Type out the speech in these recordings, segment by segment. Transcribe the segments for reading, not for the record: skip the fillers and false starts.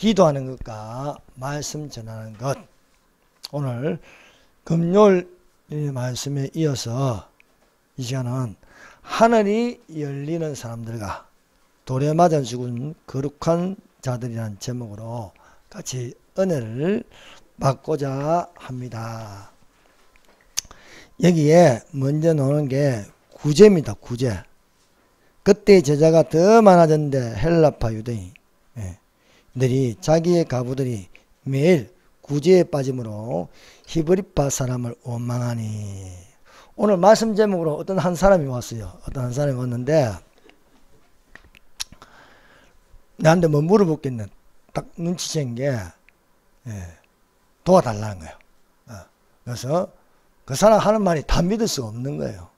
기도하는 것과 말씀 전하는 것. 오늘 금요일 말씀에 이어서 이 시간은 하늘이 열리는 사람들과 돌에 맞아 죽은 거룩한 자들이라는 제목으로 같이 은혜를 받고자 합니다. 여기에 먼저 나오는 게 구제입니다. 구제. 그때 제자가 더 많아졌는데 헬라파 유대인들이 자기의 가부들이 매일 구제에 빠짐으로 히브리파 사람을 원망하니. 오늘 말씀 제목으로 어떤 한 사람이 왔어요. 어떤 한 사람이 왔는데 나한테 뭐 물어보겠네. 딱 눈치챈 게 도와달라는 거예요. 그래서 그 사람 하는 말이 다 믿을 수 없는 거예요.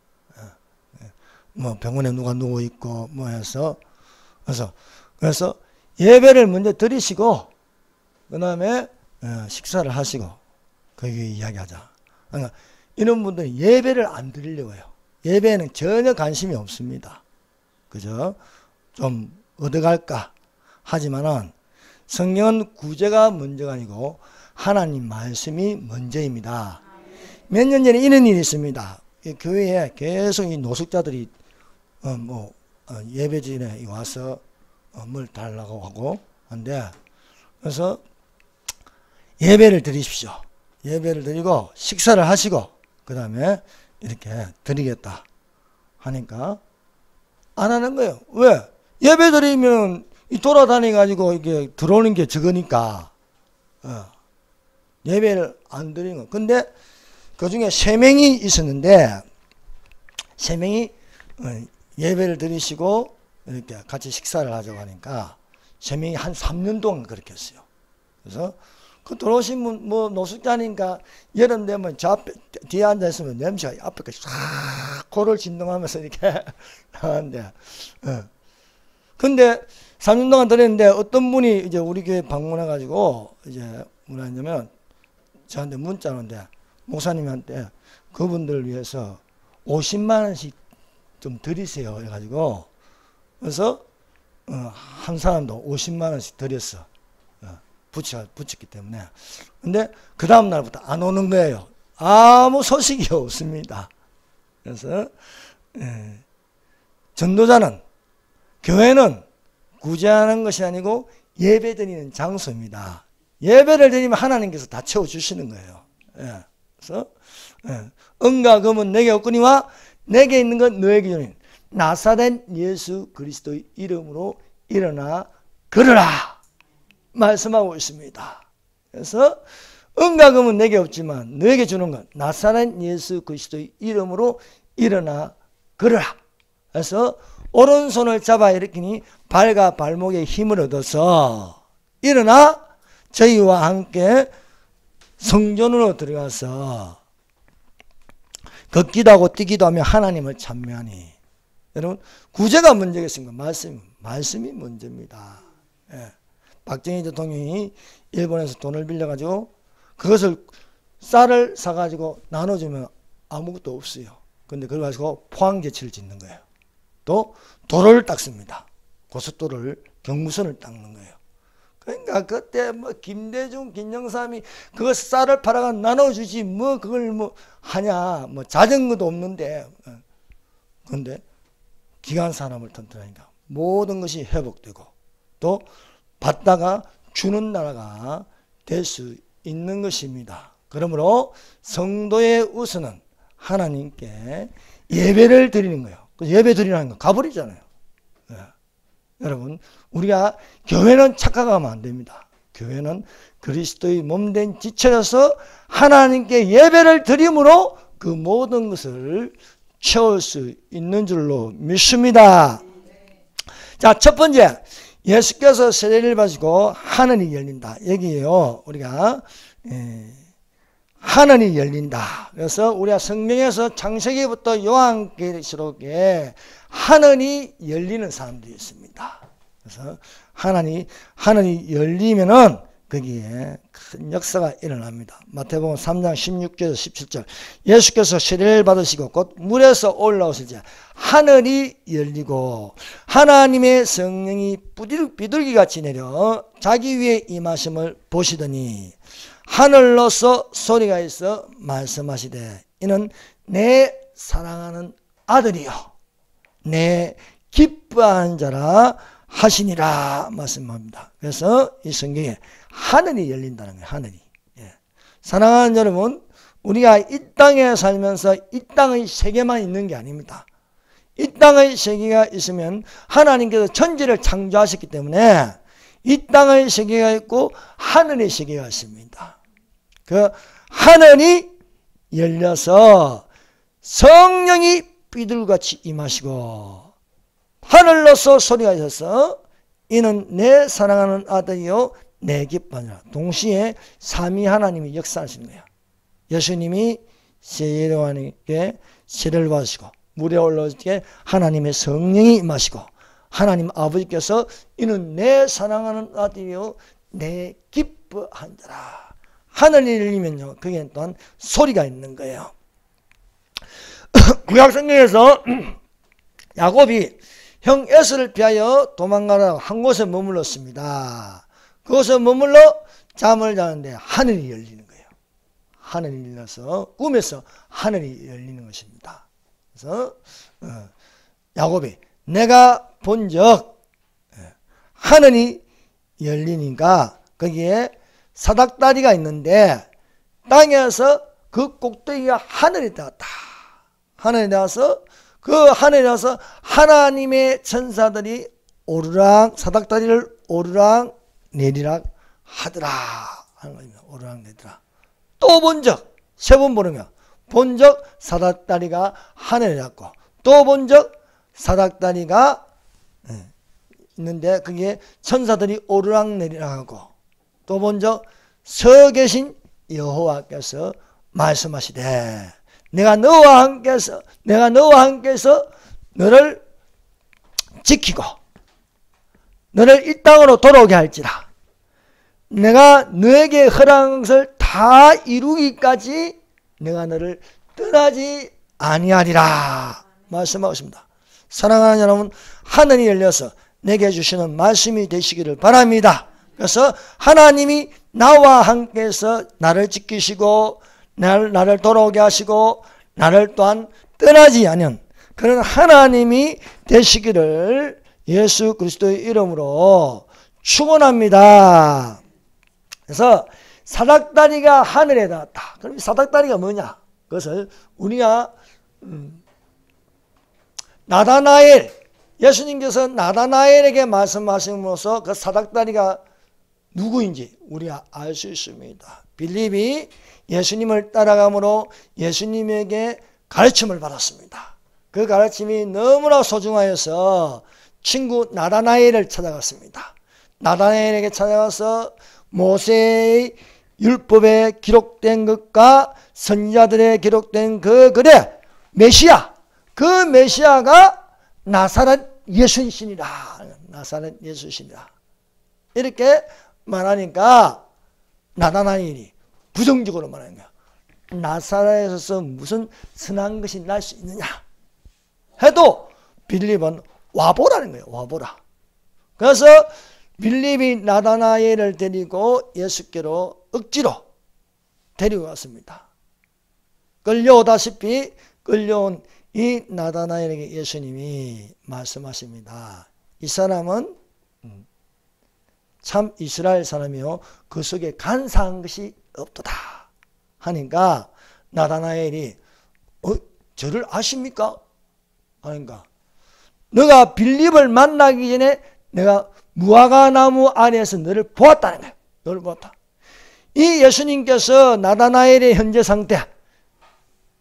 뭐 병원에 누가 누워 있고 뭐 해서 그래서 예배를 먼저 드리시고 그 다음에 식사를 하시고 거기 이야기하자. 그러니까 이런 분들은 예배를 안 드리려고 해요. 예배에는 전혀 관심이 없습니다. 그죠? 좀 얻어갈까 하지만은 성경은 구제가 먼저가 아니고 하나님 말씀이 먼저입니다. 몇 년 전에 이런 일이 있습니다. 교회에 계속 이 노숙자들이 예배진에 와서 뭘 달라고 하고 한데, 그래서 예배를 드리십시오. 예배를 드리고 식사를 하시고 그 다음에 이렇게 드리겠다 하니까 안 하는 거예요. 왜? 예배 드리면 돌아다니가지고 이게 들어오는 게 적으니까 예배를 안 드리는 거예요. 근데 그 중에 3명이 있었는데 3명이 예배를 드리시고 이렇게 같이 식사를 하자고 하니까 3명이 한 3년 동안 그렇게 했어요. 그래서 그 들어오신 분, 뭐 노숙자니까 여름 되면 저 앞에, 뒤에 앉아있으면 냄새가 앞에까지 싹 코를 진동하면서 이렇게 나왔는데, 근데 3년 동안 드렸는데 어떤 분이 이제 우리 교회 방문해가지고 이제 뭐라 했냐면 저한테 문자 오는데 목사님한테 그분들을 위해서 50만원씩 좀 드리세요 해가지고 그래서 한 사람도 50만원씩 드렸어. 붙였기 때문에. 근데 그 다음 날부터 안 오는 거예요. 아무 소식이 없습니다. 그래서 전도자는, 교회는 구제하는 것이 아니고 예배 드리는 장소입니다. 예배를 드리면 하나님께서 다 채워주시는 거예요. 그래서 은과 금은 내게 없거니와 내게 있는 건 너에게 주는 나사렛 예수 그리스도의 이름으로 일어나 걸으라 말씀하고 있습니다. 그래서 은과 금은 내게 없지만 너에게 주는 건 나사렛 예수 그리스도의 이름으로 일어나 걸으라. 그래서 오른손을 잡아 일으키니 발과 발목에 힘을 얻어서 일어나 저희와 함께 성전으로 들어가서 걷기도 하고 뛰기도 하며 하나님을 찬미하니. 여러분, 구제가 먼저겠습니까? 말씀이 먼저입니다. 박정희 대통령이 일본에서 돈을 빌려가지고 그것을 쌀을 사가지고 나눠주면 아무것도 없어요. 근데 그걸 가지고 포항제치를 짓는 거예요. 또 도로를 닦습니다. 고속도로를, 경부선을 닦는 거예요. 그러니까 그때 뭐 김대중, 김영삼이 그거 쌀을 팔아가 나눠주지 뭐 그걸 뭐 하냐, 뭐 자전거도 없는데. 그런데 기관 산업을 튼튼하니까 모든 것이 회복되고 또 받다가 주는 나라가 될 수 있는 것입니다. 그러므로 성도의 우선은 하나님께 예배를 드리는 거예요. 예배 드리라는 건 가버리잖아요. 여러분, 우리가 교회는 착각하면 안 됩니다. 교회는 그리스도의 몸된 지체여서 하나님께 예배를 드림으로 그 모든 것을 채울 수 있는 줄로 믿습니다. 자, 첫 번째, 예수께서 세례를 받으시고 하늘이 열린다. 여기에요. 우리가 하늘이 열린다. 그래서 우리가 성경에서 창세기부터 요한계시록에 하늘이 열리는 사람들이 있습니다. 그래서 하늘이 열리면은 거기에 큰 역사가 일어납니다. 마태복음 3장 16절에서 17절 예수께서 세례를 받으시고 곧 물에서 올라오실 때 하늘이 열리고 하나님의 성령이 비둘기같이 내려 자기 위에 임하심을 보시더니 하늘로서 소리가 있어 말씀하시되 이는 내 사랑하는 아들이요 내 기뻐하는 자라 하시니라 말씀합니다. 그래서 이 성경에 하늘이 열린다는 거예요. 하늘이. 예. 사랑하는 여러분, 우리가 이 땅에 살면서 이 땅의 세계만 있는 게 아닙니다. 이 땅의 세계가 있으면 하나님께서 천지를 창조하셨기 때문에 이 땅의 세계가 있고 하늘의 세계가 있습니다. 그 하늘이 열려서 성령이 비둘기같이 임하시고 하늘로서 소리가 있어서 이는 내 사랑하는 아들이요 내 기뻐하니라. 동시에 삼위 하나님이 역사하시는 거예요. 예수님이 세례요한에게 세례를 받으시고 물에 올라올 때 하나님의 성령이 임하시고 하나님 아버지께서 이는 내 사랑하는 아들이요 내 기뻐한 자라. 하늘이 열리면요 거기에 또한 소리가 있는 거예요. 구약성경에서 야곱이 형 에서를 피하여 도망가라고 한 곳에 머물렀습니다. 그곳에 머물러 잠을 자는데 하늘이 열리는 거예요. 하늘이 열려서 꿈에서 하늘이 열리는 것입니다. 그래서 야곱이 내가 본적 하늘이 열리니까 거기에 사닥다리가 있는데 땅에서 그 꼭대기가 하늘에 닿았다. 하늘에 닿아서 그 하늘에 닿아서 하나님의 천사들이 오르락 사닥다리를 오르락 내리락 하더라 하는 겁니다. 오르락 내리락. 또 본적 세 번 보는 거야. 본적 사닥다리가 하늘에 닿고 또 본적 사닥다리가 있는데 그게 천사들이 오르락 내리락 하고 또 본적 서 계신 여호와께서 말씀하시되 내가 너와 함께서 너를 지키고 너를 이 땅으로 돌아오게 할지라. 내가 너에게 허락한 것을 다 이루기까지 내가 너를 떠나지 아니하리라 말씀하고 있습니다. 사랑하는 여러분, 하늘이 열려서 내게 주시는 말씀이 되시기를 바랍니다. 그래서 하나님이 나와 함께해서 나를 지키시고 나를 돌아오게 하시고 나를 또한 떠나지 않은 그런 하나님이 되시기를 예수 그리스도의 이름으로 축원합니다. 그래서 사닥다리가 하늘에 닿았다. 그럼 사닥다리가 뭐냐? 그것을 우리가 나다나엘 예수님께서 나다나엘에게 말씀하심으로써 그 사닥다리가 누구인지 우리가 알 수 있습니다. 빌립이 예수님을 따라감으로 예수님에게 가르침을 받았습니다. 그 가르침이 너무나 소중하여서 친구 나다나엘을 찾아갔습니다. 나다나엘에게 찾아가서 모세의 율법에 기록된 것과 선지자들에 기록된 그 글에 메시아, 그 메시아가 나사렛 예수이시니라. 나사렛 예수이시니라. 이렇게 말하니까 나다나엘이 부정적으로 말하는 거야. 나사렛에서 무슨 선한 것이 날 수 있느냐 해도 빌립은 와보라는 거예요. 와보라. 그래서 빌립이 나다나엘을 데리고 예수께로 억지로 데리고 갔습니다. 끌려오다시피 끌려온 이 나다나엘에게 예수님이 말씀하십니다. 이 사람은 참 이스라엘 사람이요 그 속에 간사한 것이 없도다 하니까 나다나엘이 저를 아십니까? 하니까 너가 빌립을 만나기 전에 내가 무화과 나무 아래에서 너를 보았다는 거야. 너를 보았다. 이 예수님께서 나다나엘의 현재 상태,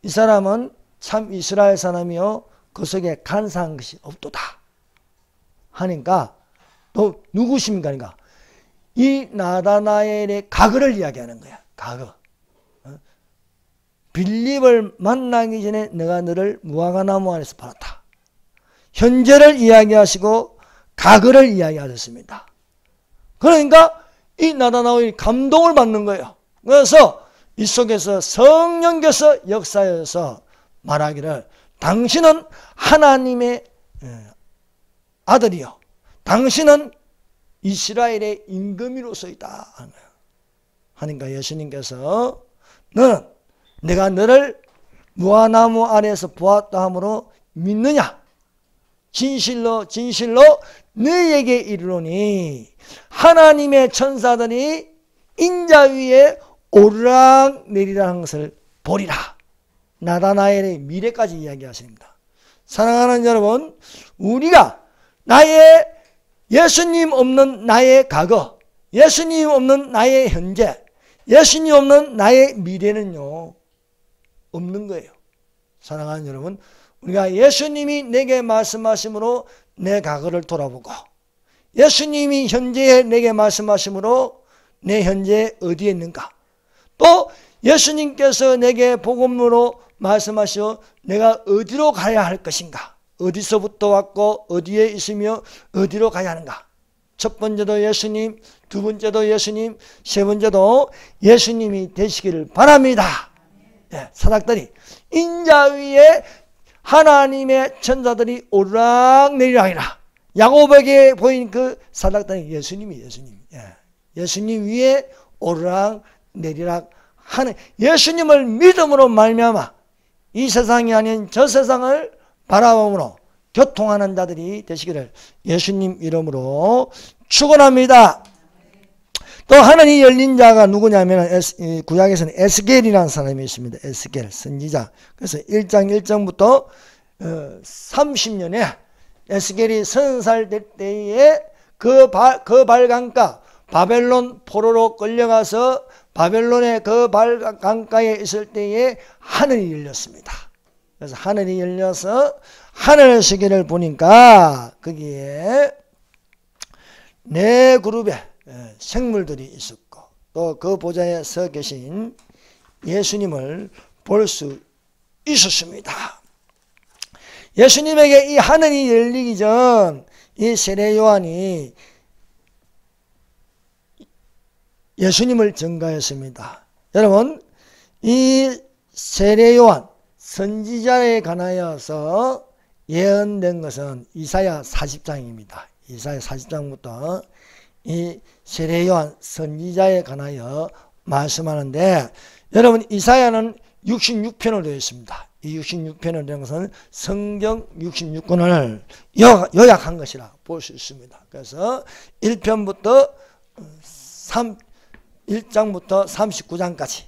이 사람은 참 이스라엘 사람이요 그 속에 간사한 것이 없도다 하니까 너 누구십니까? 하니까 이 나다나엘의 과거를 이야기하는 거야. 과거. 빌립을 만나기 전에 내가 너를 무화과 나무 안에서 팔았다. 현재를 이야기하시고 과거를 이야기하셨습니다. 그러니까 이 나다나엘이 감동을 받는 거예요. 그래서 이 속에서 성령께서 역사에서 말하기를 당신은 하나님의 아들이요, 당신은 이스라엘의 임금이로서이다 하는 거예요. 하니까 예수님께서 너는 내가 너를 무화나무 아래에서 보았다 하므로 믿느냐? 진실로 진실로 너희에게 이르노니 하나님의 천사들이 인자 위에 오르락 내리락 하는 것을 보리라. 나다나엘의 미래까지 이야기하십니다. 사랑하는 여러분, 우리가 나의 예수님 없는 나의 과거, 예수님 없는 나의 현재, 예수님 없는 나의 미래는요, 없는 거예요. 사랑하는 여러분, 우리가 예수님이 내게 말씀하심으로 내 과거를 돌아보고, 예수님이 현재에 내게 말씀하심으로 내 현재에 어디에 있는가, 또 예수님께서 내게 복음으로 말씀하시어 내가 어디로 가야 할 것인가, 어디서부터 왔고 어디에 있으며 어디로 가야 하는가. 첫 번째도 예수님, 두 번째도 예수님, 세 번째도 예수님이 되시기를 바랍니다. 예, 사닥들이 인자 위에 하나님의 천사들이 오르락 내리락이라. 야고보에게 보인 그 사닥들이 예수님이 예수님. 예, 예수님 위에 오르락 내리락 하는, 예수님을 믿음으로 말미암아 이 세상이 아닌 저 세상을 바라봄으로 교통하는 자들이 되시기를 예수님 이름으로 축원합니다. 또 하늘이 열린 자가 누구냐면 구약에서는 에스겔이라는 사람이 있습니다. 에스겔 선지자. 그래서 1장 1절부터 30년에 에스겔이 30살 될 때에 그 발강가 바벨론 포로로 끌려가서 바벨론의 그 발강가에 있을 때에 하늘이 열렸습니다. 그래서 하늘이 열려서 하늘 세계를 보니까 거기에 네 그룹의 생물들이 있었고 또 그 보좌에 서 계신 예수님을 볼 수 있었습니다. 예수님에게 이 하늘이 열리기 전 이 세례 요한이 예수님을 증거했습니다. 여러분, 이 세례 요한 선지자에 관하여서 예언된 것은 이사야 40장입니다. 이사야 40장부터 이 세례 요한 선지자에 관하여 말씀하는데, 여러분 이사야는 66편으로 되어 있습니다. 이 66편으로 된 것은 성경 66권을 요약한 것이라 볼 수 있습니다. 그래서 1편부터 1장부터 39장까지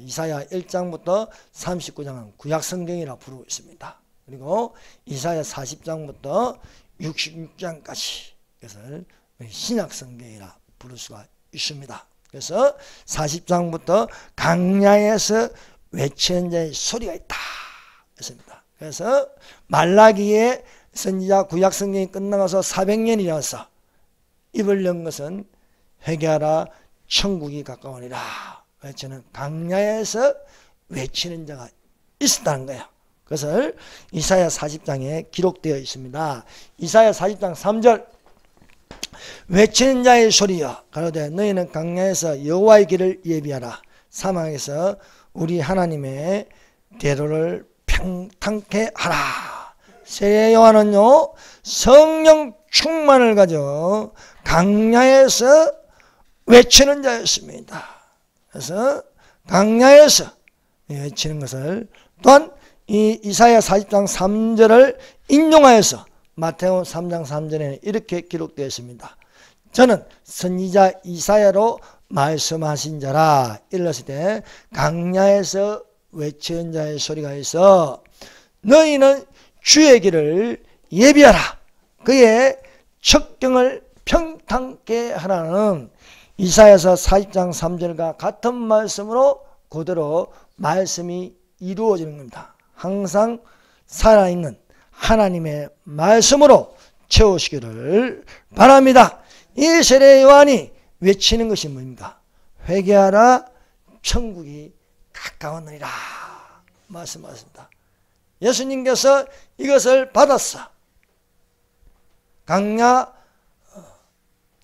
이사야 1장부터 39장은 구약성경이라 부르고 있습니다. 그리고 이사야 40장부터 66장까지 그것을 신약성경이라 부를 수가 있습니다. 그래서 40장부터 강야에서 외치는 자의 소리가 있다 했습니다. 그래서 말라기의 선지자 구약성경이 끝나가서 400년이라서 입을 연 것은 회개하라 천국이 가까우니라 외치는 강야에서 외치는 자가 있었다는 거예요. 그것을 이사야 40장에 기록되어 있습니다. 이사야 40장 3절 외치는 자의 소리여 가로되 너희는 강야에서 여호와의 길을 예비하라. 사막에서 우리 하나님의 대로를 평탄케 하라. 세례 요한은요 성령 충만을 가져 강야에서 외치는 자였습니다. 그래서 강야에서 외치는 것을 또한 이 이사야 40장 3절을 인용하여서 마태복음 3장 3절에는 이렇게 기록되어 있습니다. 저는 선지자 이사야로 말씀하신 자라. 일렀을 때 강야에서 외치는 자의 소리가 있어 너희는 주의 길을 예비하라. 그의 척경을 평탄케 하라는 이사야서 40장 3절과 같은 말씀으로 그대로 말씀이 이루어지는 겁니다. 항상 살아있는 하나님의 말씀으로 채우시기를 바랍니다. 이 세례 요한이 외치는 것이 뭡니까? 회개하라 천국이 가까웠느니라 말씀하셨습니다. 예수님께서 이것을 받았어. 강야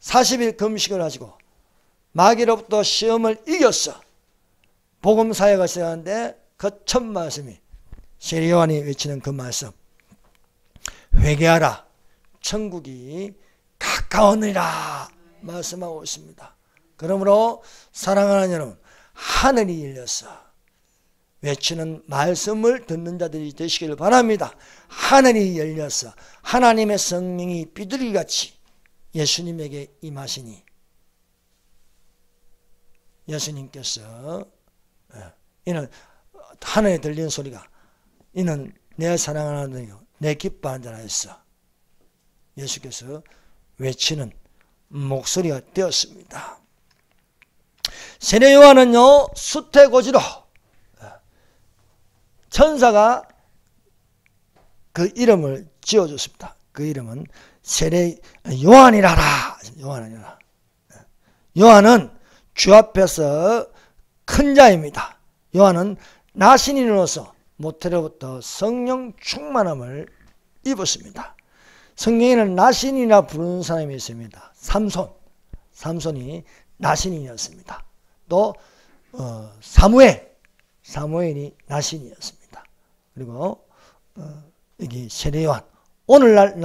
40일 금식을 하시고 마귀로부터 시험을 이겼어. 복음 사역을 시작하는데 그 첫 말씀이 세례 요한이 외치는 그 말씀, 회개하라 천국이 가까우니라 말씀하고 있습니다. 그러므로 사랑하는 여러분, 하늘이 열렸어. 외치는 말씀을 듣는 자들이 되시기를 바랍니다. 하늘이 열렸어. 하나님의 성령이 비둘기같이 예수님에게 임하시니 예수님께서 이는 하늘에 들리는 소리가 이는 내 사랑하는 아들이요 내 기뻐하는 자라 했어. 예수께서 외치는 목소리가 되었습니다. 세례 요한은요 수태고지로 천사가 그 이름을 지어줬습니다. 그 이름은 세례 요한이라라. 요한이라. 요한은 주 앞에서 큰 자입니다. 요한은 나신인으로서 모태로부터 성령 충만함을 입었습니다. 성경에는 나신이라 부르는 사람이 있습니다. 삼손이 나신인이었습니다. 또 사무엘이 나신이었습니다. 그리고 여기 세례 요한, 오늘날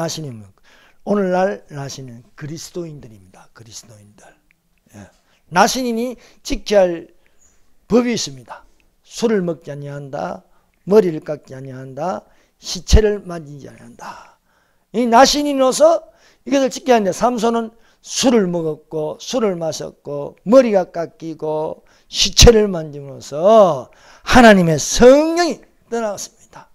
나신은 그리스도인들입니다. 그리스도인들. 예. 나신인이 지켜야 할 법이 있습니다. 술을 먹지 아니한다, 머리를 깎지 아니한다, 시체를 만지지 아니한다. 이 나신인으로서 이것을 지켜야 하는데 삼손은 술을 먹었고 술을 마셨고 머리가 깎이고 시체를 만짐으로써 하나님의 성령이 떠나갔습니다.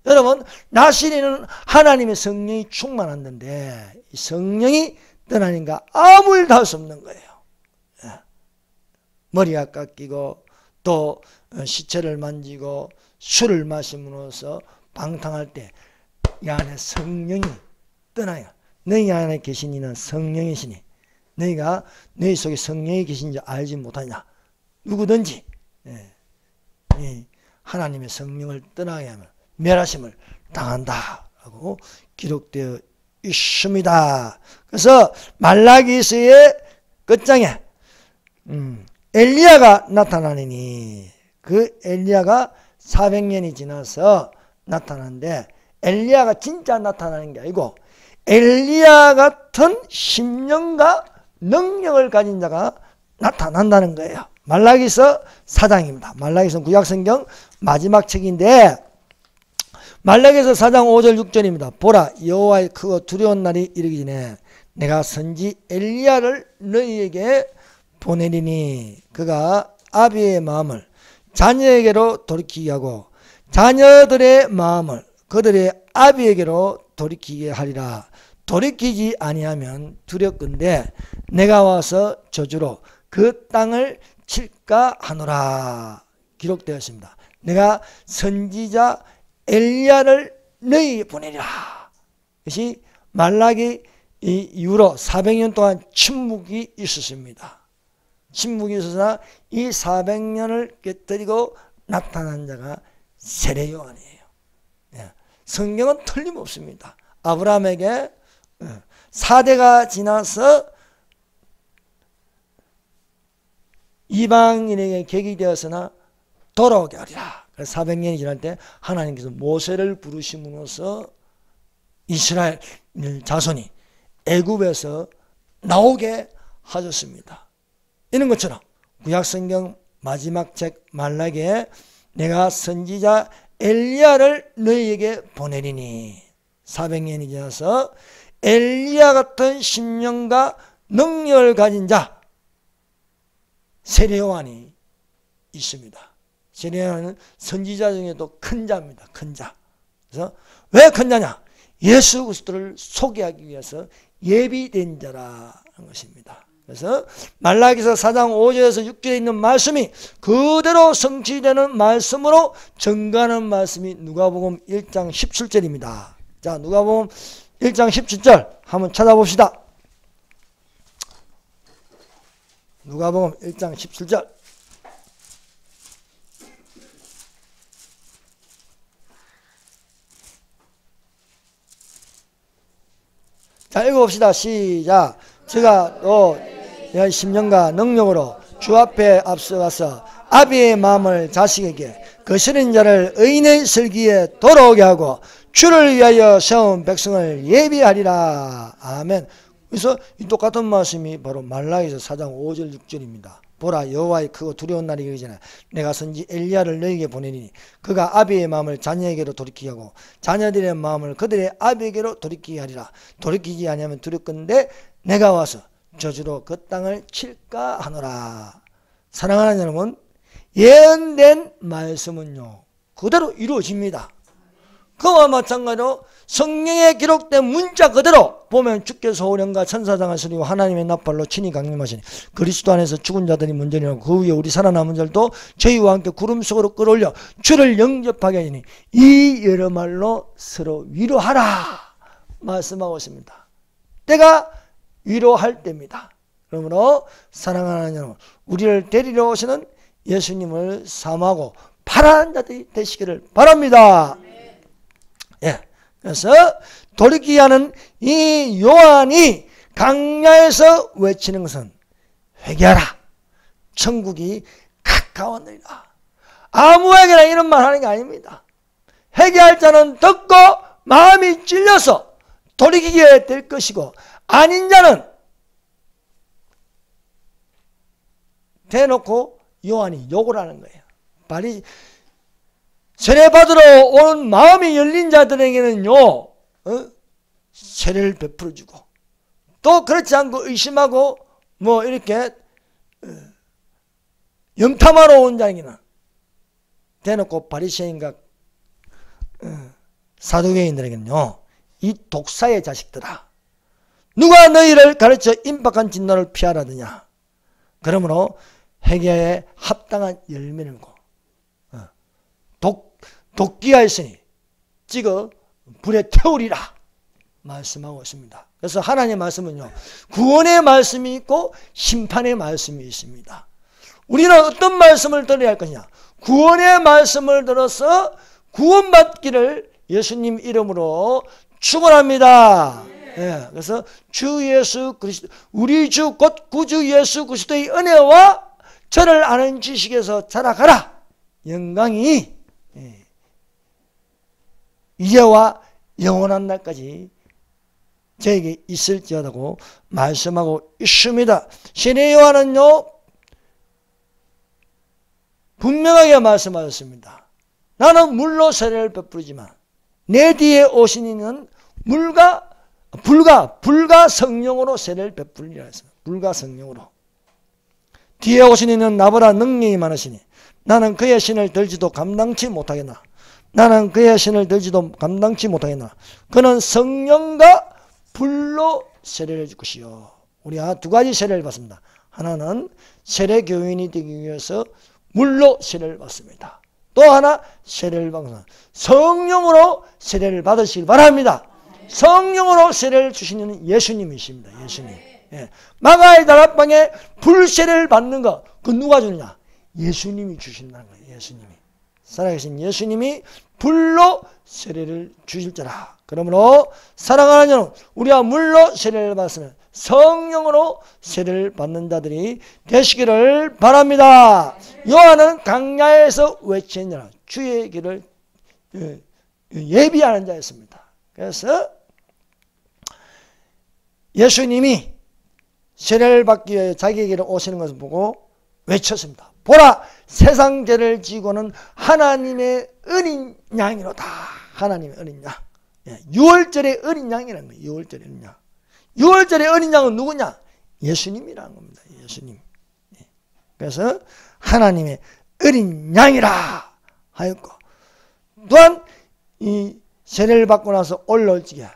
여러분, 나신인은 하나님의 성령이 충만한데 이 성령이 떠나니까 아무 일도 할 수 없는 거예요. 머리가 깎이고 또 시체를 만지고 술을 마심으로써 방탕할 때 이 안에 성령이 떠나요. 너희 안에 계신 이는 성령이시니 너희가 너희 속에 성령이 계신지 알지 못하냐. 누구든지 하나님의 성령을 떠나게 하면 멸하심을 당한다 라고 기록되어 있습니다. 그래서 말라기서의 끝장에 엘리야가 나타나니 그 엘리야가 400년이 지나서 나타나는데 엘리야가 진짜 나타나는 게 아니고 엘리야 같은 심령과 능력을 가진 자가 나타난다는 거예요. 말라기서 4장입니다. 말라기서 구약성경 마지막 책인데 말라기서 4장 5절 6절입니다. 보라, 여호와의 크고 두려운 날이 이르기 전에 내가 선지 엘리야를 너희에게 보내리니 그가 아비의 마음을 자녀에게로 돌이키게 하고 자녀들의 마음을 그들의 아비에게로 돌이키게 하리라. 돌이키지 아니하면 두렵건대 내가 와서 저주로 그 땅을 칠까 하노라. 기록되었습니다. 내가 선지자 엘리야를 너희에게 보내리라. 이것이 말라기 이후로 400년 동안 침묵이 있었습니다. 침묵이 있어서 이 400년을 깨뜨리고 나타난 자가 세례 요한이에요. 성경은 틀림없습니다. 아브라함에게 4대가 지나서 이방인에게 객이 되었으나 돌아오게 하리라. 그래서 400년이 지날 때 하나님께서 모세를 부르심으로써 이스라엘 자손이 애굽에서 나오게 하셨습니다. 이런 것처럼 구약성경 마지막 책 말라기에 내가 선지자 엘리야를 너희에게 보내리니 400년이 지나서 엘리야 같은 심령과 능력을 가진 자 세례 요한이 있습니다. 세례 요한은 선지자 중에도 큰 자입니다. 큰 자. 그래서 왜 큰 자냐? 예수 그리스도를 소개하기 위해서 예비된 자라는 것입니다. 그래서 말라기서 4장 5절에서 6절에 있는 말씀이 그대로 성취되는 말씀으로 증거하는 말씀이 누가복음 1장 17절입니다. 자, 누가복음 1장 17절 한번 찾아봅시다. 누가복음 1장 17절. 자, 읽어봅시다. 시작. 제가 또 내 심령과 능력으로 주 앞에 앞서가서 아비의 마음을 자식에게 거스린 자를 의인의 슬기에 돌아오게 하고 주를 위하여 세운 백성을 예비하리라. 아멘. 그래서 이 똑같은 말씀이 바로 말라기서 4장 5절 6절입니다. 보라, 여호와의 크고 두려운 날이 이르기 전에 내가 선지 엘리야를 너희에게 보내리니 그가 아비의 마음을 자녀에게로 돌이키게 하고 자녀들의 마음을 그들의 아비에게로 돌이키게 하리라. 돌이키지 아니하면 두렵건대 내가 와서 저주로 그 땅을 칠까 하노라. 사랑하는 여러분, 예언된 말씀은요 그대로 이루어집니다. 그와 마찬가지로 성경에 기록된 문자 그대로 보면 주께서 호령과 천사장을 쓰리고 하나님의 나팔로 친히 강림하시니 그리스도 안에서 죽은 자들이 먼저 일어나고 그 위에 우리 살아남은 자들도 저희와 함께 구름 속으로 끌어올려 주를 영접하게 하니 이 여러 말로 서로 위로하라 말씀하고 있습니다. 때가 위로할 때입니다. 그러므로 사랑하는 여러분, 우리를 데리러 오시는 예수님을 사모하고 바라는 자들이 되시기를 바랍니다. 예. 그래서 돌이키게 하는 이 요한이 강야에서 외치는 것은 회개하라. 천국이 가까웠느니라. 아무에게나 이런 말 하는 게 아닙니다. 회개할 자는 듣고 마음이 찔려서 돌이키게 될 것이고 아닌 자는 대놓고 요한이 욕을 하는 거예요. 세례받으러 오는 마음이 열린 자들에게는요 세례를 베풀어주고 또 그렇지 않고 의심하고 뭐 이렇게 염탐하러 온 자에게는 대놓고 바리새인과 사두개인들에게는요 이 독사의 자식들아 누가 너희를 가르쳐 임박한 진노를 피하라느냐. 그러므로 회개에 합당한 열매를 고 도끼가 있으니 찍어 불에 태우리라 말씀하고 있습니다. 그래서 하나님의 말씀은요 구원의 말씀이 있고 심판의 말씀이 있습니다. 우리는 어떤 말씀을 들어야 할 것이냐. 구원의 말씀을 들어서 구원받기를 예수님 이름으로 축원합니다. 예, 그래서 주 예수 그리스도 우리 주 곧 구주 예수 그리스도의 은혜와 저를 아는 지식에서 자라가라. 영광이 이제와 영원한 날까지 저에게 있을지어다고 말씀하고 있습니다. 신의 요한은요 분명하게 말씀하셨습니다. 나는 물로 세례를 베푸지만 내 뒤에 오신 이는 불과 성령으로 세례를 베풀리라 했습니다. 불과 성령으로. 뒤에 오신 이는 나보다 능력이 많으시니 나는 그의 신을 들지도 감당치 못하겠나. 나는 그의 신을 들지도 감당치 못하겠나. 그는 성령과 불로 세례를 줄 것이요. 우리가 두 가지 세례를 받습니다. 하나는 세례 교인이 되기 위해서 물로 세례를 받습니다. 또 하나 세례를 받는 성령으로 세례를 받으시길 바랍니다. 성령으로 세례를 주시는 예수님이십니다. 예수님. 예. 마가의 다락방에 불세례를 받는 거, 그 누가 주느냐? 예수님이 주신다는 거예요. 예수님이. 살아계신 예수님이 불로 세례를 주실 자라. 그러므로 사랑하는 여러분, 우리가 물로 세례를 받으면 성령으로 세례를 받는 자들이 되시기를 바랍니다. 요한은 강야에서 외치는 자라. 주의 길을 예비하는 자였습니다. 그래서 예수님이 세례를 받기 위해 자기에게로 오시는 것을 보고 외쳤습니다. 보라, 세상 죄를 지고는 하나님의 어린 양이로다. 하나님의 어린 양. 6월절의 어린 양이라는 거예요. 6월절의 어린 양. 6월절의 어린 양은 누구냐? 예수님이라는 겁니다. 예수님. 그래서 하나님의 어린 양이라 하였고, 또한 이 세례를 받고 나서 올라올 적에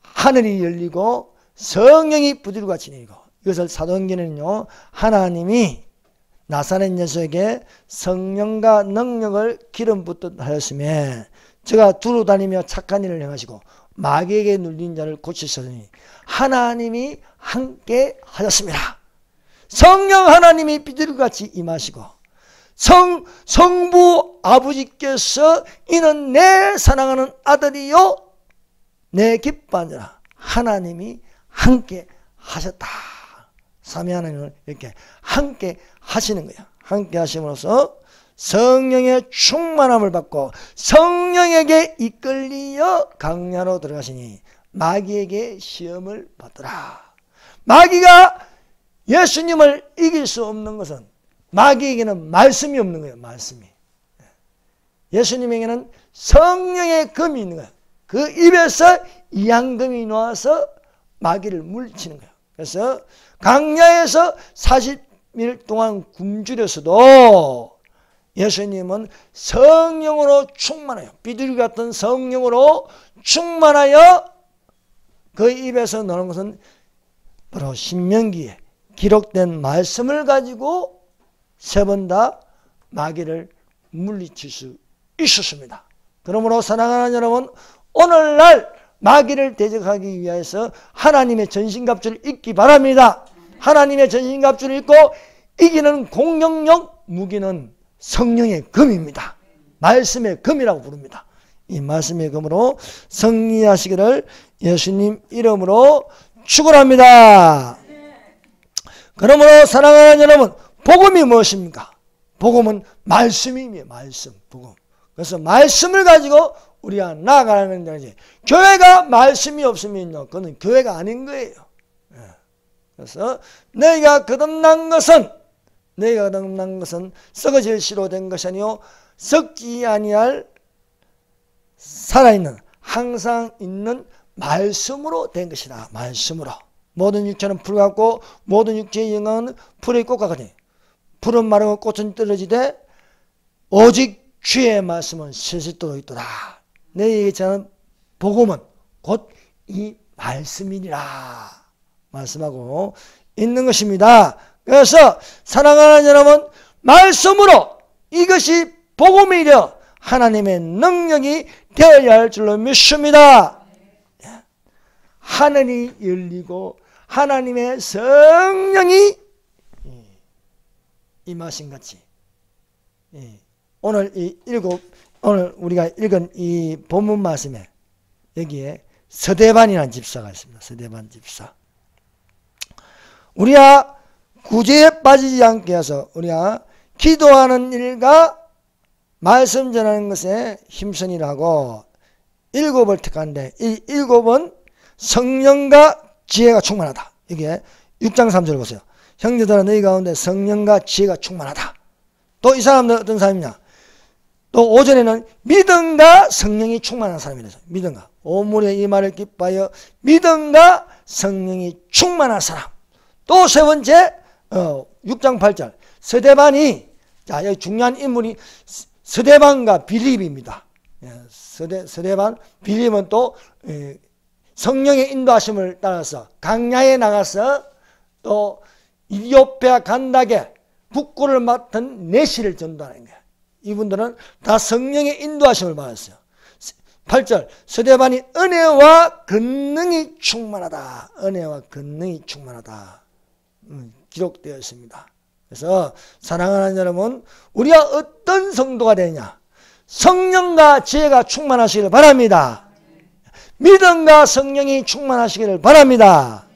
하늘이 열리고 성령이 부들같이 내리고, 이것을 사도행전에는요 하나님이 나사렛 예수에게 성령과 능력을 기름 붓듯 하였으며 저가 두루 다니며 착한 일을 행하시고 마귀에게 눌린 자를 고치시더니 하나님이 함께 하셨습니다. 성령 하나님이 비둘기같이 임하시고 성부 아버지께서 이는 내 사랑하는 아들이요 내 기뻐하노라 하나님이 함께 하셨다. 삼위 하나님은 이렇게 함께 하시는 거예요. 함께 하심으로써 성령의 충만함을 받고 성령에게 이끌리어 강야로 들어가시니 마귀에게 시험을 받더라. 마귀가 예수님을 이길 수 없는 것은 마귀에게는 말씀이 없는 거예요. 말씀이. 예수님에게는 성령의 금이 있는 거예요. 그 입에서 이양금이 나와서 마귀를 물리치는 거예요. 그래서 강야에서 40일 동안 굶주려서도 예수님은 성령으로 충만하여, 비둘기 같은 성령으로 충만하여 그 입에서 나오는 것은 바로 신명기에 기록된 말씀을 가지고 3번 다 마귀를 물리칠 수 있었습니다. 그러므로 사랑하는 여러분, 오늘날 마귀를 대적하기 위해서 하나님의 전신갑주를 입기 바랍니다. 하나님의 전신갑주를 입고 이기는 공격력 무기는 성령의 금입니다. 말씀의 금이라고 부릅니다. 이 말씀의 금으로 승리하시기를 예수님 이름으로 축원합니다. 그러므로 사랑하는 여러분, 복음이 무엇입니까? 복음은 말씀이에요. 말씀, 복음. 그래서 말씀을 가지고 우리가 나아가는 거지. 교회가 말씀이 없으면요, 그건 교회가 아닌 거예요. 그래서 너희가 거듭난 것은 썩어질 씨로 된 것이 아니요 썩지 아니할 살아있는 항상 있는 말씀으로 된 것이다. 말씀으로. 모든 육체는 풀 같고 모든 육체의 영광은 풀의 꽃과 같으니 풀은 마르고 꽃은 떨어지되 오직 주의 말씀은 실실도록 있도다. 너희에게 전한 복음은 곧 이 말씀이니라 말씀하고 있는 것입니다. 그래서 사랑하는 여러분, 말씀으로 이것이 복음이려 하나님의 능력이 되어야 할 줄로 믿습니다. 하늘이 열리고 하나님의 성령이 임하신 같이 오늘 우리가 읽은 이 본문 말씀에 여기에 서대반이라는 집사가 있습니다. 서대반 집사. 우리가 구제에 빠지지 않게 해서 우리가 기도하는 일과 말씀 전하는 것에 힘쓰니라고 7을 택하는데 이 7은 성령과 지혜가 충만하다. 이게 6장 3절 보세요. 형제들아 너희 가운데 성령과 지혜가 충만하다. 또 이 사람들은 어떤 사람이냐? 또 오전에는 믿음과 성령이 충만한 사람이래요. 믿음과 오물에 이 말을 기뻐하여 믿음과 성령이 충만한 사람. 또 세 번째 6장 8절 서대반이, 자 여기 중요한 인물이 서대반과 빌립입니다. 서대반 빌립은 또 성령의 인도하심을 따라서 강야에 나가서 또 이디오피아 간닥에 북구를 맡은 내시를 전도하는 거예요. 이분들은 다 성령의 인도하심을 받았어요. 8절 서대반이 은혜와 권능이 충만하다. 은혜와 권능이 충만하다. 기록되어 있습니다. 그래서 사랑하는 여러분, 우리가 어떤 성도가 되냐? 성령과 지혜가 충만하시기를 바랍니다. 믿음과 성령이 충만하시기를 바랍니다.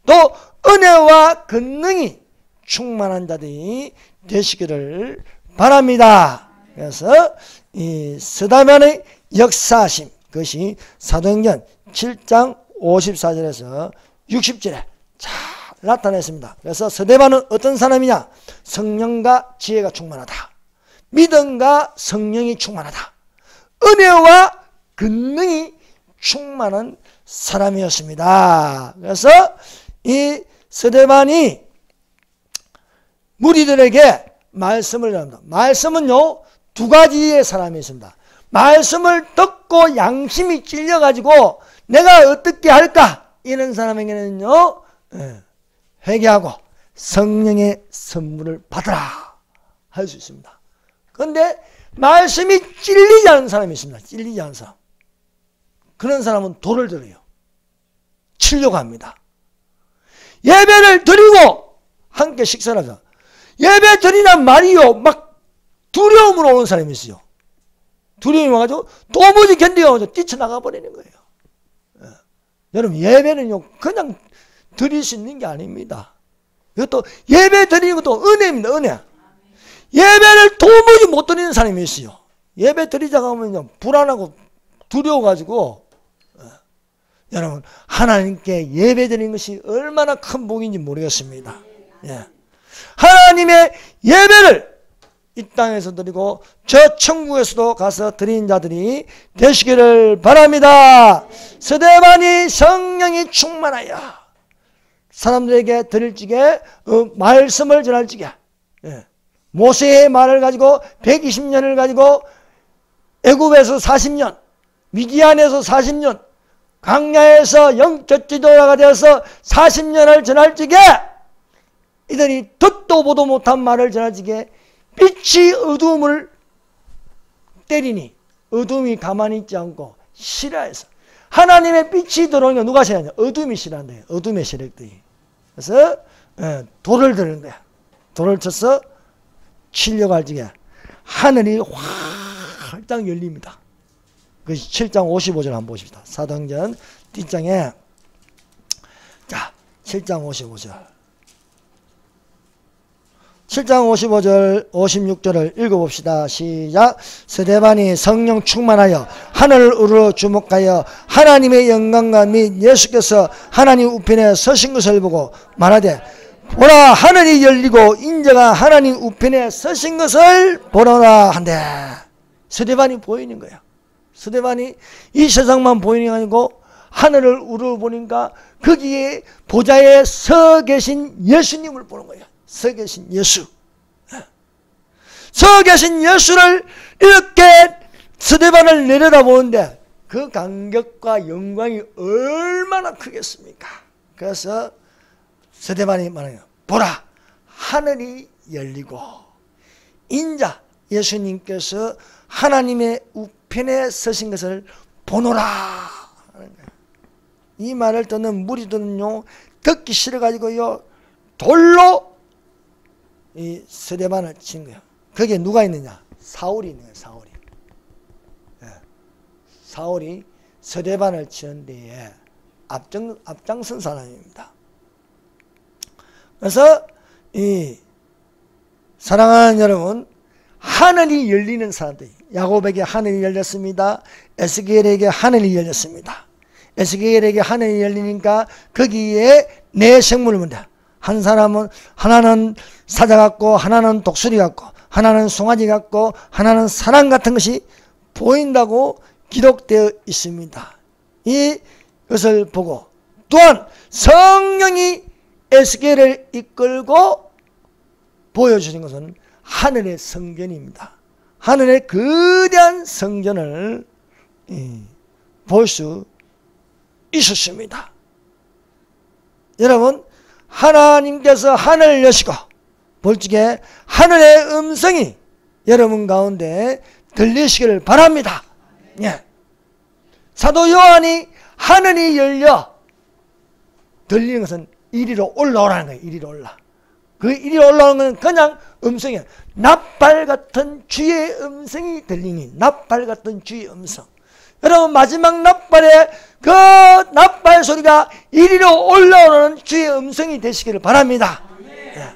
또 은혜와 권능이 충만한 자들이 되시기를 바랍니다. 그래서 이 서대반의 역사하심, 그것이 사도행전 7장 54절에서 60절에 잘 나타냈습니다. 그래서 서대반은 어떤 사람이냐? 성령과 지혜가 충만하다. 믿음과 성령이 충만하다. 은혜와 권능이 충만한 사람이었습니다. 그래서 이 서대반이 무리들에게 말씀을 전합니다. 말씀은요, 두 가지의 사람이 있습니다. 말씀을 듣고 양심이 찔려가지고 내가 어떻게 할까? 이런 사람에게는요, 회개하고 성령의 선물을 받으라 할 수 있습니다. 그런데 말씀이 찔리지 않은 사람이 있습니다. 찔리지 않은 사람. 그런 사람은 돌을 들어요. 치려고 합니다. 예배를 드리고 함께 식사를 하자. 예배 드리란 말이요, 막 두려움으로 오는 사람이 있어요. 두려움이 와가지고 도무지 견디어가지고 뛰쳐나가 버리는 거예요. 여러분, 예배는요 그냥 드릴 수 있는 게 아닙니다. 이것도 예배 드리는 것도 은혜입니다. 은혜. 예배를 도무지 못 드리는 사람이 있어요. 예배 드리자고 하면요, 불안하고 두려워가지고, 여러분, 하나님께 예배 드리는 것이 얼마나 큰 복인지 모르겠습니다. 예. 하나님의 예배를 이 땅에서 드리고 저 천국에서도 가서 드리는 자들이 되시기를 바랍니다. 스데반이 성령이 충만하여 사람들에게 드릴 적에 말씀을 전할 적에, 예. 모세의 말을 가지고 120년을 가지고 애굽에서 40년, 미디안에서 40년, 광야에서 영적 지도자가 되어서 40년을 전할 적에 이들이 듣도 보도 못한 말을 전할 적에 빛이 어두움을 때리니 어두움이 가만히 있지 않고 싫어해서, 하나님의 빛이 들어오니까 누가 싫어하냐? 어둠이 싫어한대요. 어둠의 세력들이. 그래서 돌을 드는 거야. 돌을 쳐서 치려고 할 적에 하늘이 활짝 열립니다. 그것이 7장 55절 한번 보십시다. 사도행전 뒷장에, 자, 7장 55절. 7장 55절 56절을 읽어봅시다. 시작. 스데반이 성령 충만하여 하늘을 우러 주목하여 하나님의 영광과 및 예수께서 하나님 우편에 서신 것을 보고 말하되, 보라, 하늘이 열리고 인자가 하나님 우편에 서신 것을 보노라 한대. 스데반이 보이는 거야. 스데반이 이 세상만 보이는 게 아니고 하늘을 우러보니까 거기에 보좌에 서 계신 예수님을 보는 거야. 서 계신 예수. 서 계신 예수를 이렇게 스데반을 내려다보는데 그 감격과 영광이 얼마나 크겠습니까? 그래서 스데반이 말해요. 보라, 하늘이 열리고 인자 예수님께서 하나님의 우편에 서신 것을 보노라. 이 말을 듣는 무리들은요, 듣기 싫어가지고요, 돌로 이 스데반을 친 거예요. 거기에 누가 있느냐? 사울이 있는 거예요. 사울이. 네. 사울이 스데반을 치는 데에 앞장선 사람입니다. 그래서 이 사랑하는 여러분, 하늘이 열리는 사람들이, 야곱에게 하늘이 열렸습니다. 에스겔에게 하늘이 열렸습니다. 에스겔에게 하늘이 열리니까 거기에 네 생물을 본다. 한 사람은, 하나는 사자 같고, 하나는 독수리 같고, 하나는 송아지 같고, 하나는 사람 같은 것이 보인다고 기록되어 있습니다. 이것을 보고 또한 성령이 에스겔을 이끌고 보여주신 것은 하늘의 성전입니다. 하늘의 거대한 성전을 볼 수 있었습니다. 여러분, 하나님께서 하늘을 여시고 볼 적에 하늘의 음성이 여러분 가운데 들리시기를 바랍니다. 예. 사도 요한이 하늘이 열려 들리는 것은 이리로 올라오라는 거예요. 이리로 올라. 그 이리로 올라오는 것은 그냥 음성이에요. 납발 같은 주의 음성이 들리니, 납발 같은 주의 음성. 여러분, 마지막 납발에 그 납발 소리가 이리로 올라오는 주의 음성이 되시기를 바랍니다. 예.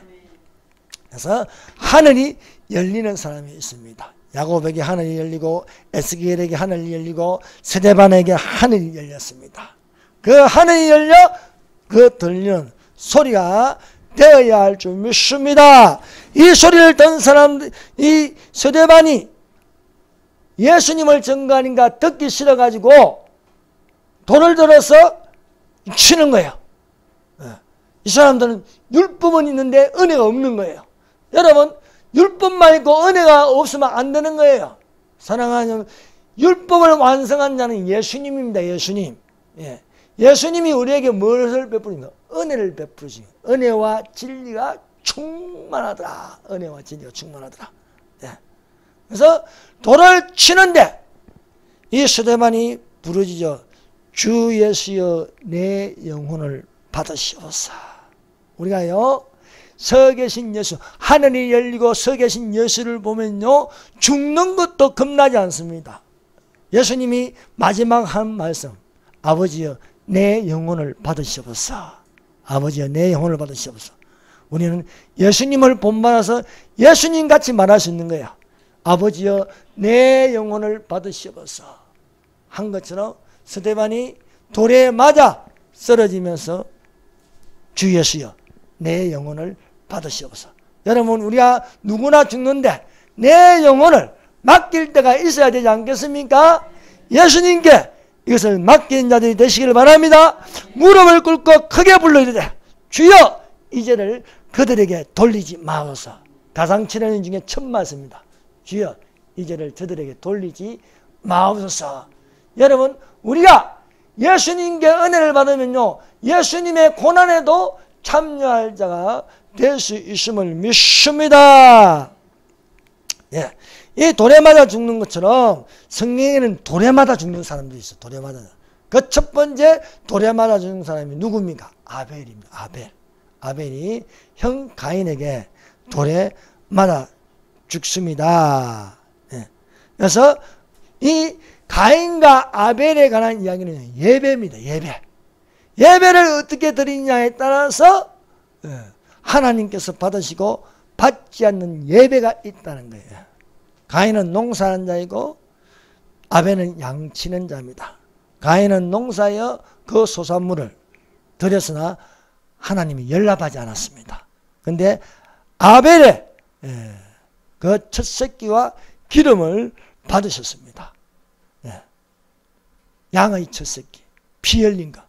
그래서 하늘이 열리는 사람이 있습니다. 야곱에게 하늘이 열리고 에스겔에게 하늘이 열리고 스데반에게 하늘이 열렸습니다. 그 하늘이 열려 그 들리는 소리가 되어야 할 줄 믿습니다. 이 소리를 듣는 사람, 이 스데반이 예수님을 증거하니까 듣기 싫어가지고 돌을 들어서 치는 거예요. 이 사람들은 율법은 있는데 은혜가 없는 거예요. 여러분, 율법만 있고 은혜가 없으면 안 되는 거예요. 사랑하는, 율법을 완성한 자는 예수님입니다. 예수님. 예. 예수님이 우리에게 무엇을 베푸는가? 은혜를 베푸시. 은혜와 진리가 충만하더라. 은혜와 진리가 충만하더라. 예. 그래서 돌을 치는데 이 스데반이 부르짖어, 주 예수여 내 영혼을 받으시옵소서. 우리가요, 서 계신 예수, 하늘이 열리고 서 계신 예수를 보면요, 죽는 것도 겁나지 않습니다. 예수님이 마지막 한 말씀, 아버지여 내 영혼을 받으시옵소서. 아버지여 내 영혼을 받으시옵소서. 우리는 예수님을 본받아서 예수님 같이 말할 수 있는 거야. 아버지여 내 영혼을 받으시옵소서 한 것처럼 스데반이 돌에 맞아 쓰러지면서 주 예수여 내 영혼을 받으시옵소서. 여러분 우리가 누구나 죽는데 내 영혼을 맡길 때가 있어야 되지 않겠습니까? 예수님께 이것을 맡기는 자들이 되시기를 바랍니다. 무릎을 꿇고 크게 불러이르되 주여 이 죄를 그들에게 돌리지 마소서. 가상 7년 중에 첫 말씀입니다. 주여 이 죄를 저들에게 돌리지 마옵소서. 여러분 우리가 예수님께 은혜를 받으면요 예수님의 고난에도 참여할 자가 될 수 있음을 믿습니다. 예, 이 돌에 맞아 죽는 것처럼 성경에는 돌에 맞아 죽는 사람들이 있어. 돌에 맞아. 그 첫 번째 돌에 맞아 죽는 사람이 누굽니까? 아벨입니다. 아벨이 형 가인에게 돌에 맞아 죽습니다. 예. 그래서 이 가인과 아벨에 관한 이야기는 예배입니다. 예배를 어떻게 드리냐에 따라서 하나님께서 받으시고 받지 않는 예배가 있다는 거예요. 가인은 농사하는 자이고 아벨은 양치는 자입니다. 가인은 농사하여 그 소산물을 드렸으나 하나님이 연락하지 않았습니다. 그런데 아벨의 그 첫 새끼와 기름을 받으셨습니다. 양의 첫 새끼, 피 흘린 것.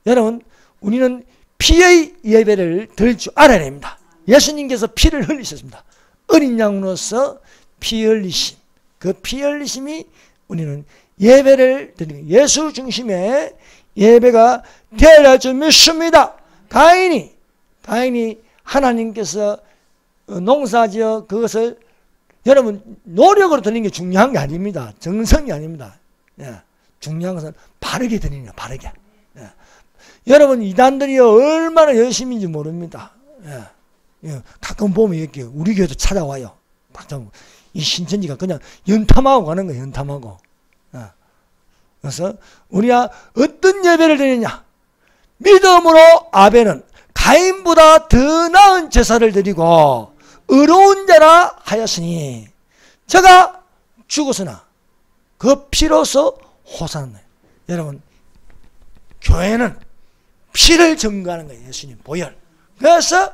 여러분, 우리는 피의 예배를 드릴 줄 알아야 됩니다. 예수님께서 피를 흘리셨습니다. 어린 양으로서 피 흘리심, 그 피 흘리심이 우리는 예배를 드리는 예수 중심의 예배가 되어야 할 줄 믿습니다. 가인이 하나님께서 농사지어 그것을 여러분 노력으로 드리는 게 중요한 게 아닙니다. 정성이 아닙니다. 중요한 것은 바르게 드리는 거예요. 바르게. 여러분 이단들이 얼마나 열심인지 모릅니다. 가끔 보면 이렇게 우리 교회도 찾아와요. 이 신천지가 그냥 연탐하고 가는 거예요. 연탐하고. 그래서 우리가 어떤 예배를 드리냐. 믿음으로 아벨은 가인보다 더 나은 제사를 드리고 의로운 자라 하였으니 저가 죽었으나 그 피로서 호산하네. 여러분 교회는 피를 증거하는 거예요. 예수님 보혈. 그래서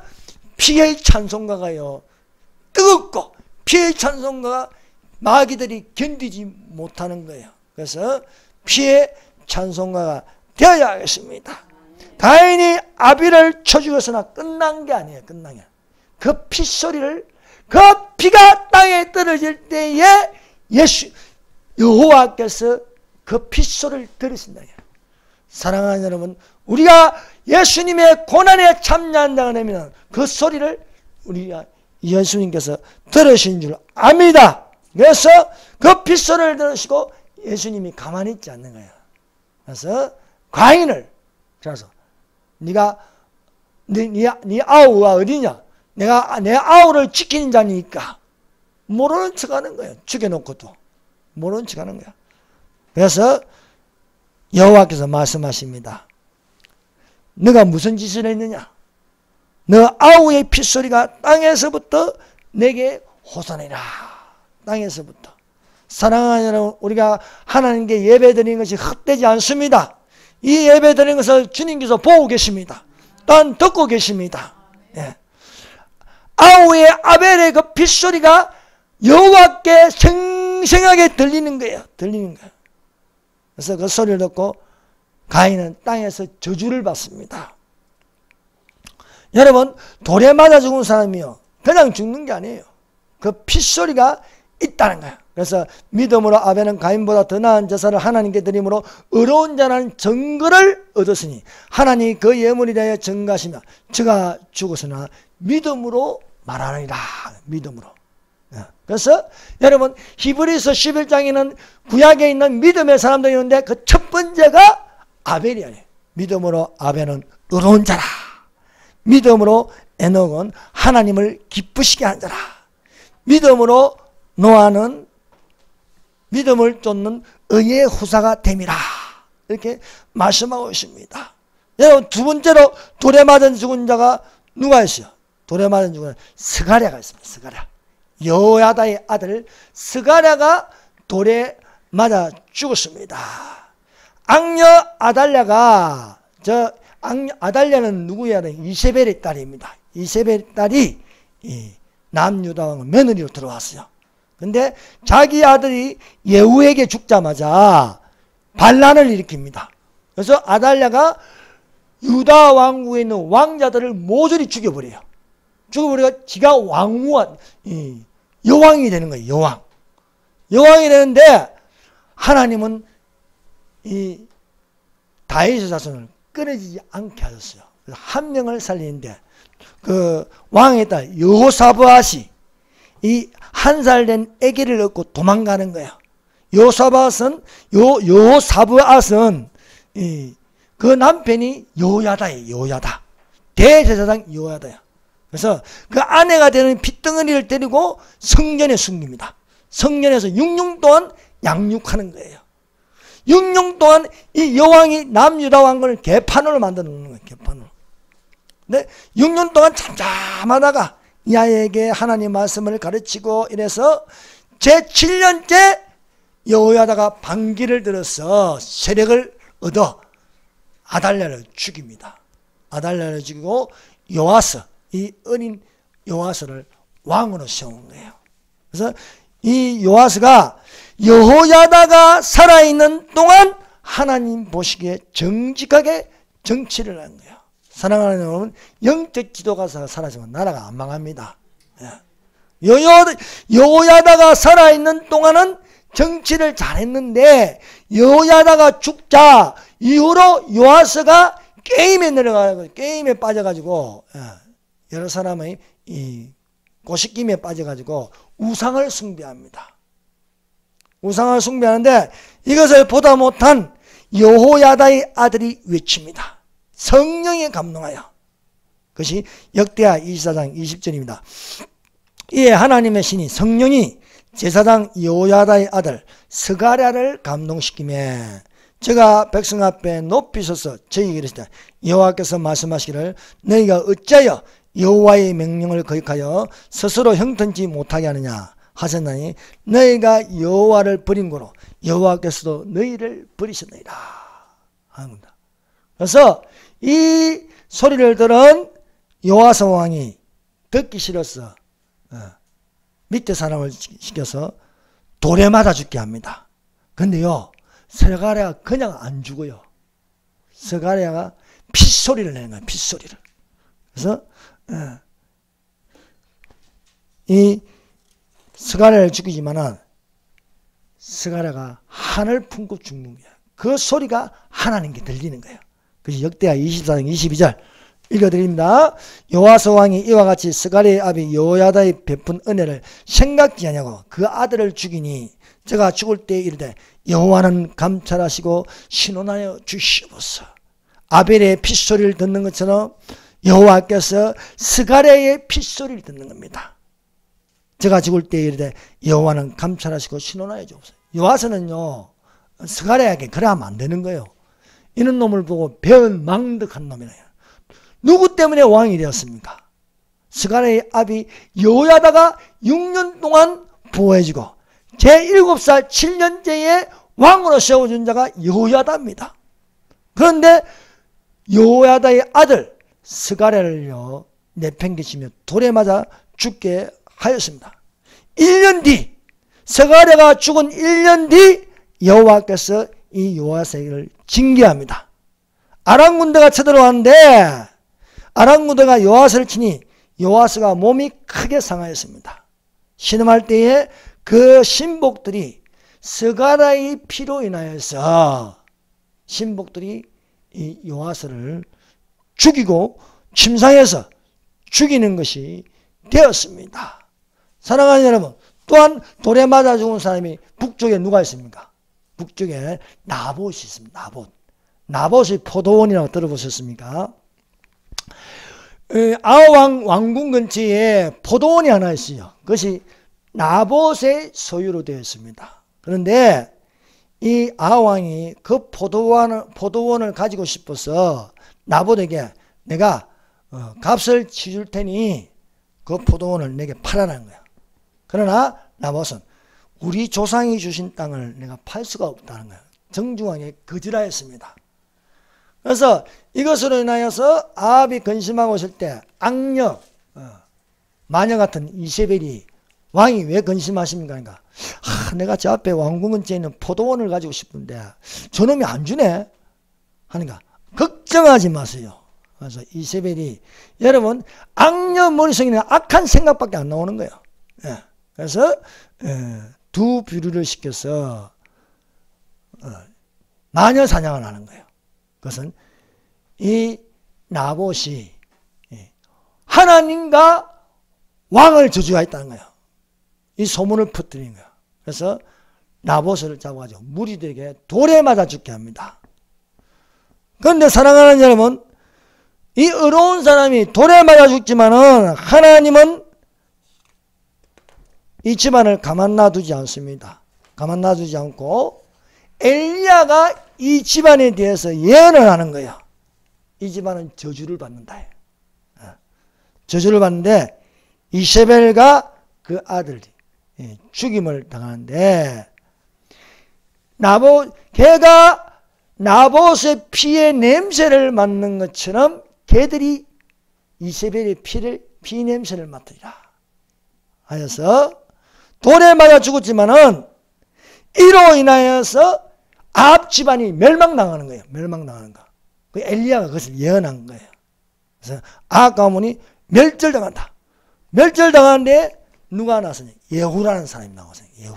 피의 찬송가가요 뜨겁고 피의 찬송가가 마귀들이 견디지 못하는 거예요. 그래서 피의 찬송가가 되어야 하겠습니다. 가인이 아벨을 쳐 죽였으나 끝난 게 아니에요. 끝난 게. 그 핏소리를 그 피가 땅에 떨어질 때에 여호와께서 그 핏소리를 들으신다. 사랑하는 여러분, 우리가 예수님의 고난에 참여한 자가 되면 그 소리를 우리가 예수님께서 들으신 줄 압니다. 그래서 그 핏소리를 들으시고 예수님이 가만히 있지 않는 거예요. 그래서 가인을 그래서 네가 네 아우가 어디냐? 내가 내 아우를 지키는 자니까 모르는 척하는 거예요. 죽여놓고도 모르는 척하는 거야. 그래서 여호와께서 말씀하십니다. 너가 무슨 짓을 했느냐? 너 아우의 핏소리가 땅에서부터 내게 호산이라. 땅에서부터. 사랑하는 여러분, 우리가 하나님께 예배드리는 것이 헛되지 않습니다. 이 예배드리는 것을 주님께서 보고 계십니다. 또한 듣고 계십니다. 예. 아우의 아벨의 그 핏소리가 여호와께 생생하게 들리는 거예요. 들리는 거예요. 그래서 그 소리를 듣고 가인은 땅에서 저주를 받습니다. 여러분, 돌에 맞아 죽은 사람이요 그냥 죽는 게 아니에요. 그 핏소리가 있다는 거예요. 그래서 믿음으로 아벨은 가인보다 더 나은 제사를 하나님께 드림으로 의로운 자라는 증거를 얻었으니 하나님이 그 예물에 대하여 증거하시며 저가 죽었으나 믿음으로 말하느니라. 믿음으로. 그래서 여러분 히브리서 11장에는 구약에 있는 믿음의 사람들이 있는데 그 첫 번째가 아벨이 아니에요. 믿음으로 아벨은 의로운 자라. 믿음으로 에녹은 하나님을 기쁘시게 한 자라. 믿음으로 노아는 믿음을 쫓는 의의 후사가 됨이라. 이렇게 말씀하고 있습니다. 여러분 두 번째로 돌에 맞은 죽은 자가 누가 있어요? 돌에 맞아 죽은 스가랴가 있습니다. 스가랴. 여호야다의 아들 스가랴가 돌에 맞아 죽었습니다. 악녀 아달랴가 아달랴는 누구야? 이세벨의 딸입니다. 이세벨의 딸이 남유다왕 며느리로 들어왔어요. 근데 자기 아들이 예후에게 죽자마자 반란을 일으킵니다. 그래서 아달랴가 유다 왕국에 있는 왕자들을 모조리 죽여버려요. 죽여버리고 지가 여왕이 되는 거예요. 여왕. 여왕이 되는데 하나님은 이 다윗의 자손을 끊어지지 않게 하셨어요. 그래서 한 명을 살리는데 그 왕의 딸 여호사밧이 이 한 살 된 아기를 얻고 도망가는 거예요. 여호사밧은 그 남편이 여호야다예요. 여호야다. 대제사장 여호야다예요. 그래서 그 아내가 되는 핏덩어리를 데리고 성전에 숨깁니다. 성전에서 6년 동안 양육하는 거예요. 6년 동안 이 여왕이 남유다 왕건을 개판으로 만들어 놓는 거예요. 개판으로. 근데 6년 동안 잠잠하다가 이 아이에게 하나님 말씀을 가르치고 이래서 제7년째 여호야다가 반기를 들어서 세력을 얻어 아달랴를 죽입니다. 아달랴를 죽이고 요아스, 이 어린 요아스를 왕으로 세운 거예요. 그래서 이 요아스가 여호야다가 살아있는 동안 하나님 보시기에 정직하게 정치를 한 거예요. 사랑하는 여러분, 영적 지도가 사라지면 나라가 안 망합니다. 여호야다가 살아있는 동안은 정치를 잘했는데 여호야다가 죽자 이후로 요아스가 게임에 내려가고 게임에 빠져가지고 여러 사람의 이 고식김에 빠져가지고 우상을 숭배합니다. 우상을 숭배하는데 이것을 보다 못한 여호야다의 아들이 외칩니다. 성령에 감동하여. 그것이 역대하 24장 20절입니다. 이에 하나님의 신이 성령이 제사장 여호야다의 아들 스가랴를 감동시키며 제가 백성 앞에 높이 서서 저에게 이르시되 여호와께서 말씀하시기를 너희가 어찌하여 여호와의 명령을 거역하여 스스로 형통치 못하게 하느냐 하셨나니 너희가 여호와를 버린 거로 여호와께서도 너희를 버리셨느니라 하는 겁니다. 그래서 이 소리를 들은 요아스 왕이 듣기 싫어서 밑에 사람을 시켜서 돌에 맞아 죽게 합니다. 근데요 스가랴가 그냥 안 죽어요. 스가랴가 핏소리를 내는 거예요. 핏소리를. 그래서 이 스가랴를 죽이지만은 스가랴가 하늘 품고 죽는 거예요. 그 소리가 하나님께 들리는 거예요. 그래서 역대하 24장 22절 읽어드립니다. 요아스 왕이 이와 같이 스가랴의 아비 여호야다의 베푼 은혜를 생각지 아니하고 그 아들을 죽이니 제가 죽을 때에 이르되 여호와는 감찰하시고 신원하여 주시옵소서. 아벨의 핏소리를 듣는 것처럼 여호와께서 스가랴의 핏소리를 듣는 겁니다. 제가 죽을 때에 이르되 여호와는 감찰하시고 신원하여 주옵소서. 요아스는요 스가랴에게 그래 하면 안 되는 거예요. 이런 놈을 보고 배은망덕한 놈이래요. 누구 때문에 왕이 되었습니까? 스가랴의 아비 여호야다가 6년 동안 보호해주고 제7살 7년째에 왕으로 세워준 자가 여호야다입니다. 그런데 여호야다의 아들 스가랴를요 내팽개치며 돌에 맞아 죽게 하였습니다. 1년 뒤 스가랴가 죽은 1년 뒤 여호와께서 이 요아스를 징계합니다. 아람 군대가 쳐들어왔는데 아람 군대가 요아스를 치니 요아스가 몸이 크게 상하였습니다. 신음할 때에 그 신복들이 스가랴의 피로 인하여서 신복들이 이 요아스를 죽이고 침상에서 죽이는 것이 되었습니다. 사랑하는 여러분, 또한 돌에 맞아 죽은 사람이 북쪽에 누가 있습니까? 북쪽에 나봇이 있습니다. 나봇이 포도원이라고 들어보셨습니까? 아왕 왕궁 근처에 포도원이 하나 있어요. 그것이 나봇의 소유로 되어 있습니다. 그런데 이 아왕이 그 포도원을 가지고 싶어서 나봇에게 내가 값을 치줄 테니 그 포도원을 내게 팔아라는 거야. 그러나 나봇은 우리 조상이 주신 땅을 내가 팔 수가 없다는 거야. 정중하게 거절하였습니다. 그래서 이것으로 인하여서 아합이 근심하고 있을 때 악녀, 마녀 같은 이세벨이 왕이 왜 근심하십니까? 그러니까 내가 저 앞에 왕궁 근처에 있는 포도원을 가지고 싶은데 저놈이 안 주네 하니까 걱정하지 마세요. 그래서 이세벨이 여러분 악녀 머릿속에는 악한 생각밖에 안 나오는 거예요. 예. 그래서 두 부류를 시켜서 마녀 사냥을 하는 거예요. 그것은 이 나봇이 하나님과 왕을 저주하였다는 거예요. 이 소문을 퍼뜨린 거예요. 그래서 나봇을 잡아가지고 무리들에게 돌에 맞아 죽게 합니다. 그런데 사랑하는 여러분, 이 의로운 사람이 돌에 맞아 죽지만은 하나님은 이 집안을 가만 놔두지 않습니다. 가만 놔두지 않고 엘리야가 이 집안에 대해서 예언을 하는 거예요. 이 집안은 저주를 받는다. 저주를 받는데 이세벨과 그 아들이 죽임을 당하는데 걔가 나봇의 피의 냄새를 맡는 것처럼 걔들이 이세벨의 피 냄새를 맡으리라 하여서 돌에 맞아 죽었지만은 이로 인하여서 아합 집안이 멸망당하는 거예요. 멸망당하는 거. 그 엘리야가 그것을 예언한 거예요. 그래서 아합 가문이 멸절당한다. 멸절당하는데 누가 나서냐? 예후라는 사람이 나왔어요. 예후.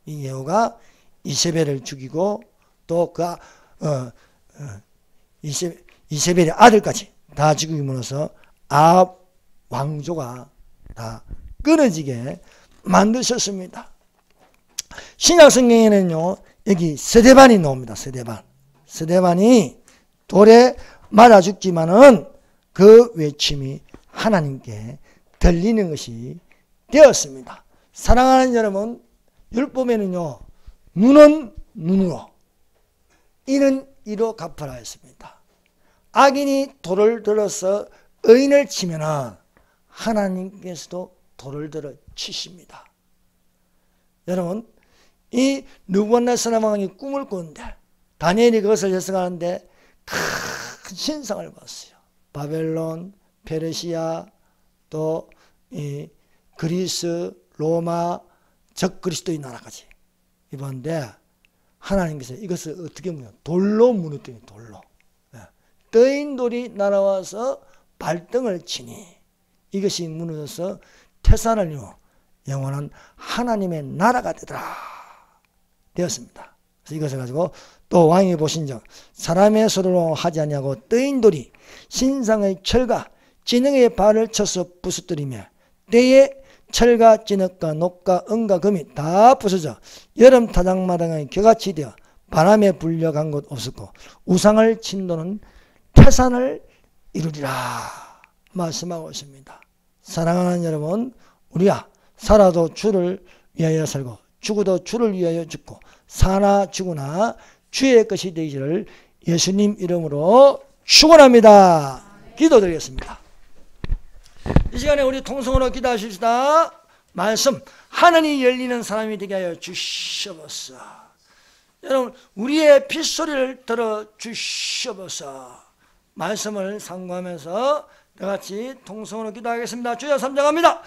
이 예후가 이세벨을 죽이고 또 그 이세벨의 아들까지 다 죽임으로써 아합 왕조가 다 끊어지게 만드셨습니다. 신약 성경에는요, 여기 스데반이 나옵니다. 스데반이 돌에 맞아 죽지만은 그 외침이 하나님께 들리는 것이 되었습니다. 사랑하는 여러분, 율법에는요, 눈은 눈으로, 이는 이로 갚아라 했습니다. 악인이 돌을 들어서 의인을 치면은 하나님께서도 돌을 들어 치십니다. 여러분, 이 느부갓네살 왕이 꿈을 꾸는데 다니엘이 그것을 해석하는데 큰 신상을 봤어요. 바벨론, 페르시아, 또 이 그리스, 로마, 적그리스도의 나라까지 입었는데 하나님께서 이것을 어떻게 무너? 돌로 무너뜨린 돌로. 떠인 돌이 날아와서 발등을 치니 이것이 무너져서 태산을요 영원한 하나님의 나라가 되었습니다. 그래서 이것을 가지고 또 왕이 보신즉 사람의 소리로 하지 아니하고 떠인 돌이 신상의 철과 진흙의 발을 쳐서 부수뜨리며 때에 철과 진흙과 녹과 은과 금이 다 부서져 여름 타작마당의 겨같이 되어 바람에 불려간 곳 없었고 우상을 친 도는 태산을 이루리라 말씀하고 있습니다. 사랑하는 여러분, 우리야 살아도 주를 위하여 살고 죽어도 주를 위하여 죽고 사나 죽으나 주의 것이 되기를 예수님 이름으로 축원합니다. 기도드리겠습니다. 이 시간에 우리 통성으로 기도하십시다. 말씀 하늘이 열리는 사람이 되게 하여 주시옵소서. 여러분, 우리의 핏소리를 들어 주시옵소서. 말씀을 상고하면서 다같이 통성으로 기도하겠습니다. 주여 삼정합니다.